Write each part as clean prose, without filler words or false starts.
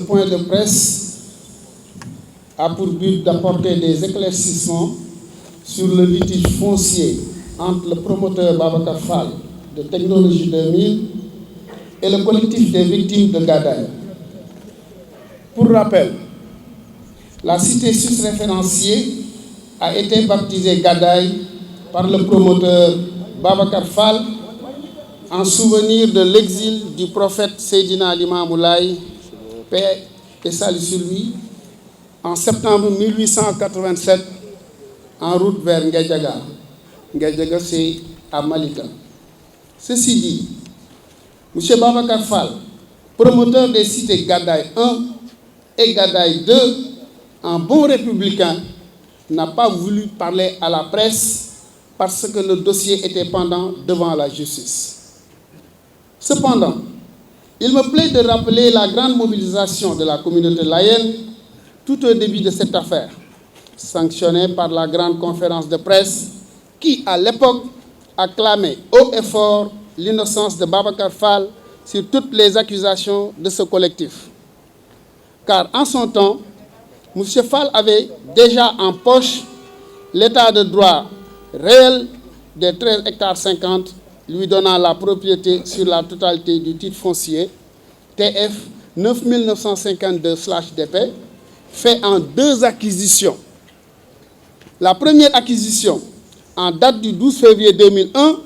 point de presse a pour but d'apporter des éclaircissements sur le litige foncier entre le promoteur Babacar Fall de Technologie 2000 et le collectif des victimes de Gadaye. Pour rappel, la cité susréférenciée a été baptisée Gadaye par le promoteur Babacar Fall en souvenir de l'exil du prophète Seydina Limamou Laye, paix et salut sur lui, en septembre 1887, en route vers Nguédiaga. Nguédiaga, c'est à Malika. Ceci dit, M. Babacar Fall, promoteur des cités Gadaye 1 et Gadaye 2, en bon républicain, n'a pas voulu parler à la presse parce que le dossier était pendant devant la justice. Cependant, il me plaît de rappeler la grande mobilisation de la communauté layène tout au début de cette affaire, sanctionnée par la grande conférence de presse qui, à l'époque, a clamé haut et fort l'innocence de Babacar Fall sur toutes les accusations de ce collectif. Car en son temps, M. Fall avait déjà en poche l'état de droit réel des 13 hectares 50, lui donnant la propriété sur la totalité du titre foncier TF 9952/DP, fait en 2 acquisitions. La première acquisition, en date du 12 février 2001,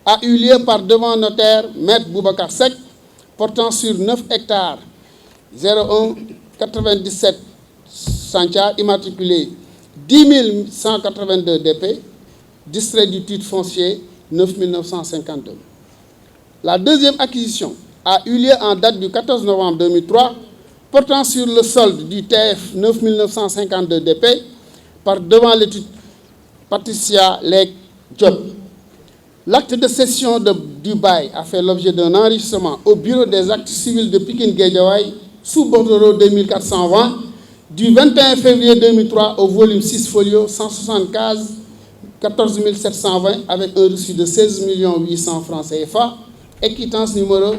a eu lieu par devant notaire Maître Boubacar Seck, portant sur 9 hectares 0197 Santia, immatriculé 10 182 DP, distrait du titre foncier 9952. La deuxième acquisition a eu lieu en date du 14 novembre 2003, portant sur le solde du TF 9952 DP par devant l'étude Patricia Lek Diop. L'acte de cession du bail a fait l'objet d'un enregistrement au bureau des actes civils de Pikine Guédiawaye sous bordereau 2420 du 21 février 2003 au volume 6 folio 175 14 720 avec un reçu de 16 800 francs CFA et quittance numéro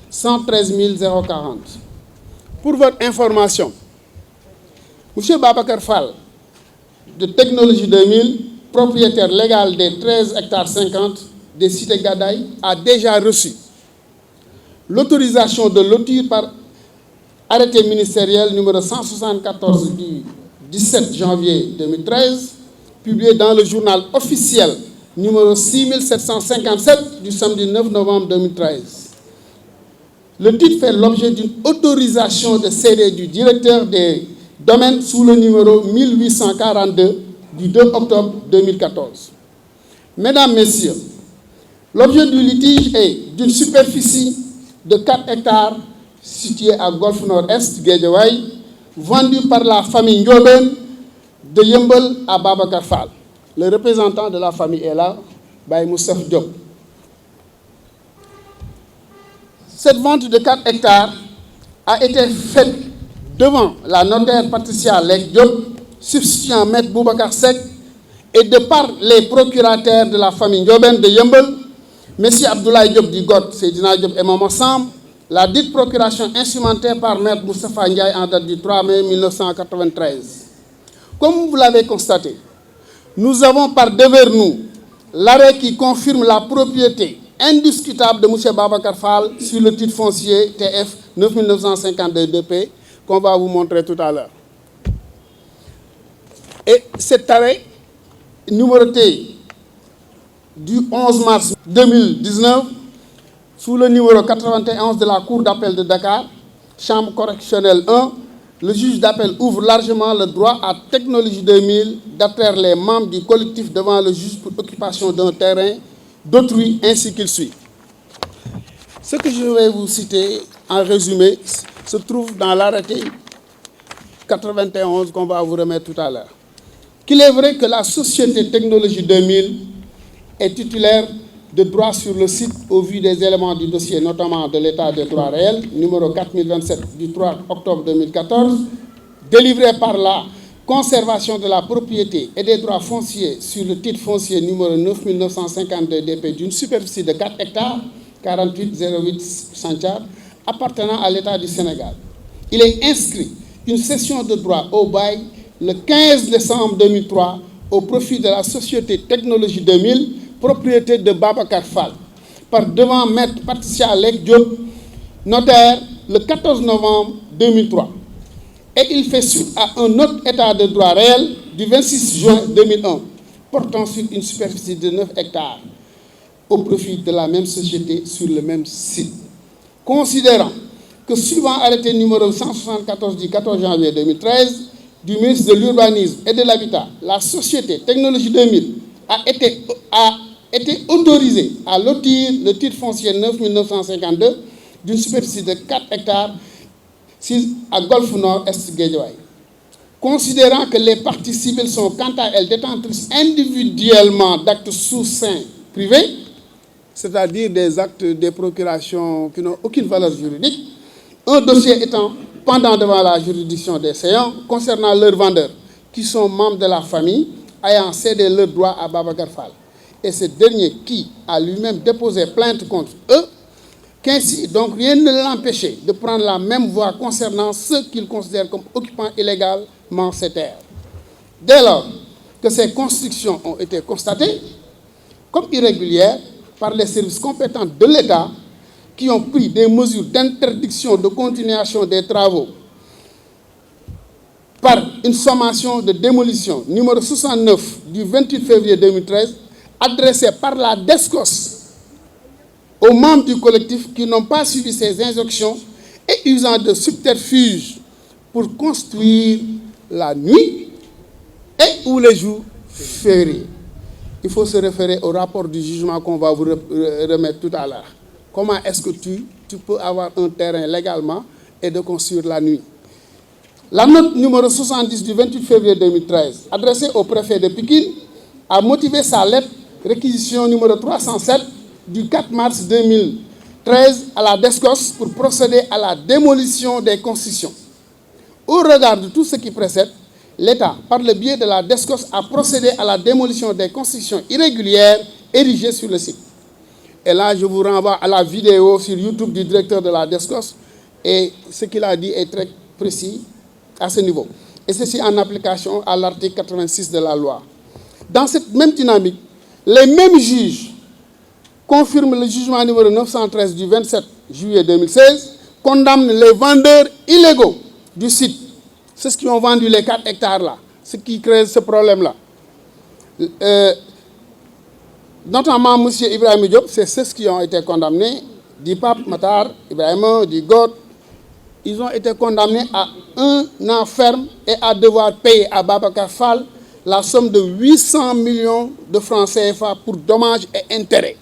113 040. Pour votre information, M. Babacar Fall de Technologie 2000, propriétaire légal des 13 hectares 50 des cités Gadaye, a déjà reçu l'autorisation de lotir par arrêté ministériel numéro 174 du 17 janvier 2013, publié dans le journal officiel numéro 6757 du samedi 9 novembre 2013. Le titre fait l'objet d'une autorisation de céder du directeur des domaines sous le numéro 1842 du 2 octobre 2014. Mesdames, Messieurs, l'objet du litige est d'une superficie de 4 hectares située à Golfe Nord-Est, Guédiawaye, vendue par la famille Ndiobène de Yeumbeul à Babacar Fall. Le représentant de la famille est là, Baye Moussef Diop. Cette vente de 4 hectares a été faite devant la notaire Patricia Lek Diop, substituant Maître Boubacar Seck, et de par les procurateurs de la famille Ndiobène de Yeumbeul, M. Abdoulaye Diop Digot, Seydina Diop et Maman Sam, la dite procuration instrumentée par Maître Moustapha Ndiaye en date du 3 mai 1993. Comme vous l'avez constaté, nous avons par devers nous l'arrêt qui confirme la propriété indiscutable de M. Babacar Fall sur le titre foncier TF 9952 DP qu'on va vous montrer tout à l'heure. Et cet arrêt, numéroté du 11 mars 2019, sous le numéro 91 de la Cour d'appel de Dakar, Chambre correctionnelle 1, le juge d'appel ouvre largement le droit à Technologie 2000 d'attraire les membres du collectif devant le juge pour occupation d'un terrain d'autrui, ainsi qu'il suit. Ce que je vais vous citer en résumé se trouve dans l'arrêté 91 qu'on va vous remettre tout à l'heure. Qu'il est vrai que la société Technologie 2000 est titulaire de droits sur le site au vu des éléments du dossier, notamment de l'état des droits réels, numéro 4027 du 3 octobre 2014, délivré par la conservation de la propriété et des droits fonciers sur le titre foncier numéro 9952 DP d'une superficie de 4 hectares, 48,08 centiares, appartenant à l'État du Sénégal. il est inscrit une cession de droit au bail le 15 décembre 2003 au profit de la société Technologie 2000, propriété de Babacar Fall, par devant maître Patricia Alec Diop, notaire, le 14 novembre 2003. Et il fait suite à un autre état de droit réel du 26 juin 2001, portant sur une superficie de 9 hectares, au profit de la même société sur le même site. Considérant que suivant arrêté numéro 174 du 14 janvier 2013 du ministre de l'Urbanisme et de l'Habitat, la société Technologie 2000 a été autorisée à lotir le titre foncier 9952 d'une superficie de 4 hectares à Golfe Nord Est Guédiawaye. Considérant que les parties civiles sont quant à elles détentrices individuellement d'actes sous seing privés, c'est-à-dire des actes de procuration qui n'ont aucune valeur juridique, un dossier étant pendant devant la juridiction des séants concernant leurs vendeurs, qui sont membres de la famille ayant cédé leurs droits à Babacar Fall, et ce dernier qui a lui-même déposé plainte contre eux, qu'ainsi donc rien ne l'empêchait de prendre la même voie concernant ceux qu'il considère comme occupants illégalement ces terres. Dès lors que ces constructions ont été constatées comme irrégulières par les services compétents de l'État, qui ont pris des mesures d'interdiction de continuation des travaux par une sommation de démolition numéro 69 du 28 février 2013, adressée par la DESCOS aux membres du collectif qui n'ont pas suivi ces injonctions et usant de subterfuges pour construire la nuit et ou les jours fériés. Il faut se référer au rapport du jugement qu'on va vous remettre tout à l'heure. Comment est-ce que tu peux avoir un terrain légalement et de construire la nuit? La note numéro 70 du 28 février 2013, adressée au préfet de Pikine, a motivé sa lettre réquisition numéro 307 du 4 mars 2013 à la DESCOS pour procéder à la démolition des constructions. Au regard de tout ce qui précède, l'État, par le biais de la DESCOS, a procédé à la démolition des constructions irrégulières érigées sur le site. Et là, je vous renvoie à la vidéo sur YouTube du directeur de la DESCOS, et ce qu'il a dit est très précis à ce niveau. Et ceci en application à l'article 86 de la loi. Dans cette même dynamique, les mêmes juges confirment le jugement numéro 913 du 27 juillet 2016, condamnent les vendeurs illégaux du site, ceux qui ont vendu les 4 hectares là, ce qui crée ce problème-là. Notamment M. Ibrahim Diop, c'est ceux qui ont été condamnés, du Pape Matar, Ibrahim, du God. Ils ont été condamnés à 1 an ferme et à devoir payer à Babacar Fall la somme de 800 millions de francs CFA pour dommages et intérêts,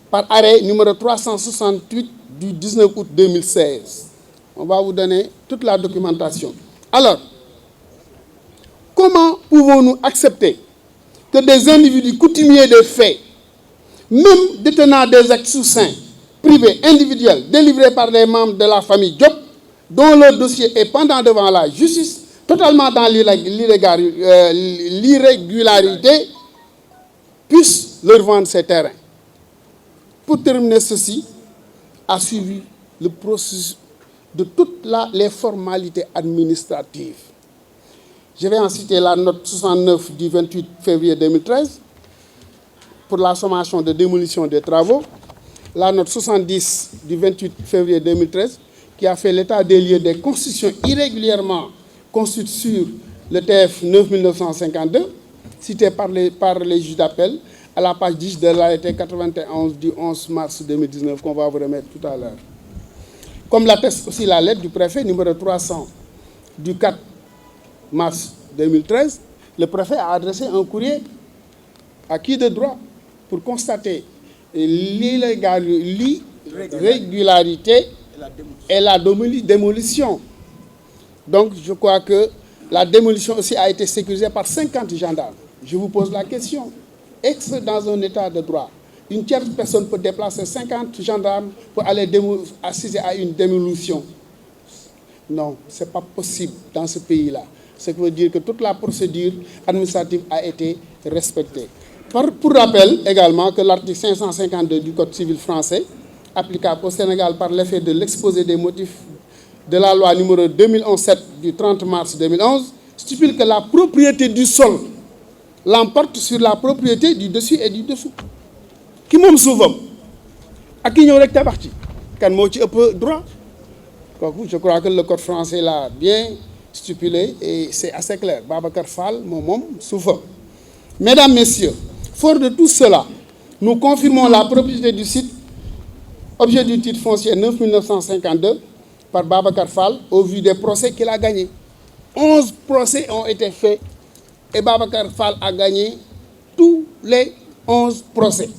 par arrêt numéro 368 du 19 août 2016. On va vous donner toute la documentation. Alors, comment pouvons-nous accepter que des individus coutumiers de faits, même détenant des actes sous seing privés individuels délivrés par des membres de la famille Diop, dont leur dossier est pendant devant la justice, totalement dans l'irrégularité, puissent leur vendre ces terrains? Pour terminer ceci, a suivi le processus de toutes les formalités administratives. Je vais en citer la note 69 du 28 février 2013 pour la sommation de démolition des travaux, la note 70 du 28 février 2013 qui a fait l'état des lieux des constructions irrégulièrement construites sur le TF 9952, cité par les juges d'appel à la page 10 de l'arrêté 91 du 11 mars 2019 qu'on va vous remettre tout à l'heure. Comme l'atteste aussi la lettre du préfet numéro 300 du 4 mars 2013, le préfet a adressé un courrier à qui de droit pour constater l'irrégularité et la démolition. Donc, je crois que la démolition aussi a été sécurisée par 50 gendarmes. Je vous pose la question. Est-ce que dans un état de droit, une tierce personne peut déplacer 50 gendarmes pour aller assister à une démolition? Non, ce n'est pas possible dans ce pays-là. Ce qui veut dire que toute la procédure administrative a été respectée. Pour rappel également que l'article 552 du Code civil français, applicable au Sénégal par l'effet de l'exposé des motifs de la loi numéro 2011-7 du 30 mars 2011 stipule que la propriété du sol l'emporte sur la propriété du dessus et du dessous. Qui moom suufam ak ki ñëw rek tabax ci kan moo ci ëpp droit kooku je crois que le code français l'a bien stipulé et c'est assez clair. Babacar Fall moom suufam. Mesdames, Messieurs, fort de tout cela, nous confirmons la propriété du site, objet du titre foncier 9952 par Babacar Fall au vu des procès qu'il a gagnés. 11 procès ont été faits et Babacar Fall a gagné tous les 11 procès.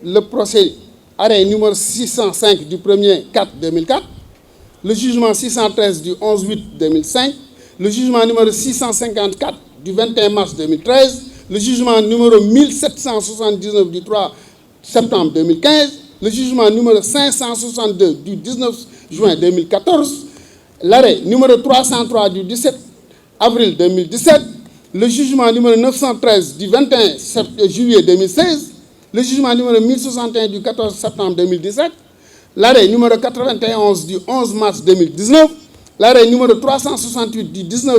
Le procès arrêt numéro 605 du 1er 4 2004, le jugement 613 du 11-8 2005, le jugement numéro 654 du 21 mars 2013, le jugement numéro 1779 du 3 septembre 2015, le jugement numéro 562 du 19 juin 2014, l'arrêt numéro 303 du 17 avril 2017, le jugement numéro 913 du 21 juillet 2016, le jugement numéro 1061 du 14 septembre 2017, l'arrêt numéro 91 du 11 mars 2019, l'arrêt numéro 368 du 19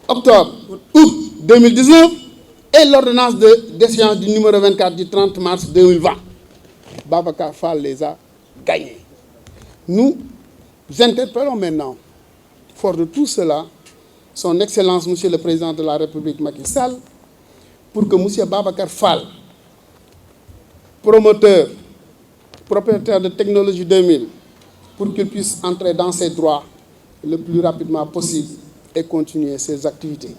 août 2019 et l'ordonnance de déchéance du numéro 24 du 30 mars 2020. Babacar Fall les a gagnés. Nous interpellons maintenant, fort de tout cela, son Excellence, Monsieur le Président de la République Macky Sall, pour que Monsieur Babacar Fall, promoteur, propriétaire de Technologie 2000, pour qu'il puisse entrer dans ses droits le plus rapidement possible et continuer ses activités.